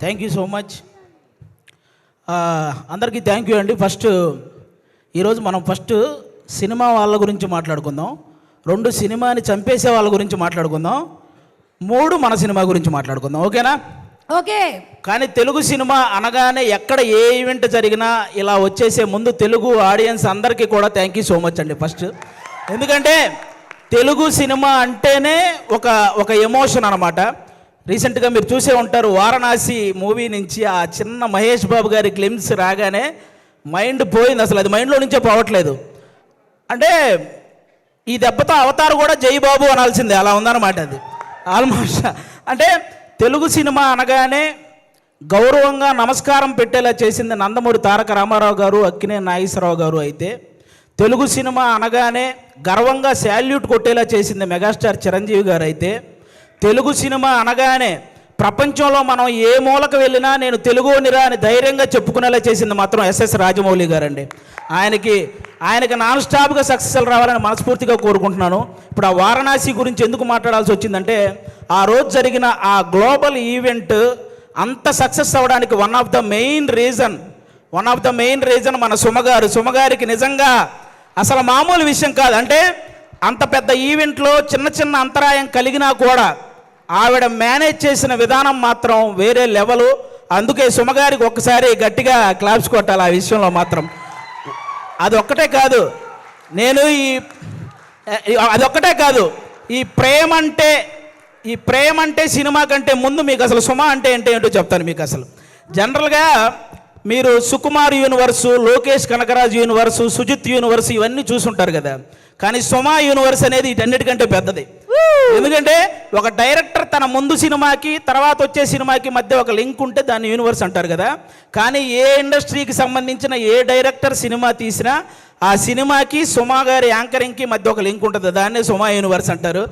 Thank you so much. అందరికీ thank you అండి. ఈరోజు మనం సినిమా వాళ్ళ గురించి మాట్లాడుకుందాం, 2 సినిమాని చంపేసే వాళ్ళ గురించి మాట్లాడుకుందాం, 3 మన సినిమా గురించి మాట్లాడుకుందాం. ఓకేనా? ఓకే. కానీ తెలుగు సినిమా అనగానే ఎక్కడ ఏ ఈవెంట్ జరిగినా ఇలా వచ్చేసే ముందు తెలుగు ఆడియన్స్ అందరికీ కూడా థ్యాంక్ యూ సో మచ్ అండి. ఎందుకంటే తెలుగు సినిమా అంటేనే ఒక ఎమోషన్ అనమాట. రీసెంట్గా మీరు చూసే ఉంటారు, వారణాసి మూవీ నుంచి ఆ చిన్న మహేష్ బాబు గారి గ్లిమ్స్ రాగానే మైండ్ పోయింది. అసలు అది మైండ్లో నుంచే పోవట్లేదు. అంటే ఈ దెబ్బతో అవతారు కూడా జై బాబు అనాల్సిందే, అలా ఉందన్నమాట. అది ఆల్మోస్ట్ అంటే తెలుగు సినిమా అనగానే గౌరవంగా నమస్కారం పెట్టేలా చేసింది నందమూరి తారక రామారావు గారు, అక్కినేని నాగేశ్వరరావు గారు అయితే, తెలుగు సినిమా అనగానే గర్వంగా శాల్యూట్ కొట్టేలా చేసింది మెగాస్టార్ చిరంజీవి గారు అయితే, తెలుగు సినిమా అనగానే ప్రపంచంలో మనం ఏ మూలకు వెళ్ళినా నేను తెలుగునిరా అని ధైర్యంగా చెప్పుకునేలా చేసింది మాత్రం ఎస్ఎస్ రాజమౌళి గారండి. ఆయనకి నాన్ స్టాప్గా సక్సెస్ రావాలని మనస్ఫూర్తిగా కోరుకుంటున్నాను. ఇప్పుడు ఆ వారణాసి గురించి ఎందుకు మాట్లాడాల్సి వచ్చిందంటే, ఆ రోజు జరిగిన ఆ గ్లోబల్ ఈవెంట్ అంత సక్సెస్ అవ్వడానికి one of the main reason మన సుమగారికి నిజంగా అసలు మామూలు విషయం కాదు. అంటే అంత పెద్ద ఈవెంట్లో చిన్న అంతరాయం కలిగినా కూడా ఆవిడ మేనేజ్ చేసిన విధానం మాత్రం వేరే లెవెలు. అందుకే సుమగారికి ఒక్కసారి గట్టిగా క్లాప్స్ కొట్టాలి ఆ విషయంలో మాత్రం. అదొక్కటే కాదు, ఈ ప్రేమ అంటే సినిమా కంటే ముందు మీకు అసలు సుమ అంటే ఏంటో చెప్తాను. మీకు అసలు జనరల్గా మీరు Sukumar universe, Lokesh Kanagaraj universe, Sujeeth universe ఇవన్నీ చూసుంటారు కదా. కానీ సుమ యూనివర్స్ అనేది వీటన్నిటికంటే పెద్దది. ఎందుకంటే ఒక డైరెక్టర్ తన ముందు సినిమాకి తర్వాత వచ్చే సినిమాకి మధ్య ఒక లింక్ ఉంటే దాన్ని యూనివర్స్ అంటారు కదా. కానీ ఏ ఇండస్ట్రీకి సంబంధించిన ఏ డైరెక్టర్ సినిమా తీసినా ఆ సినిమాకి సుమ గారి యాంకరింగ్కి మధ్య ఒక లింక్ ఉంటుంది, దాన్నే సుమ యూనివర్స్ అంటారు.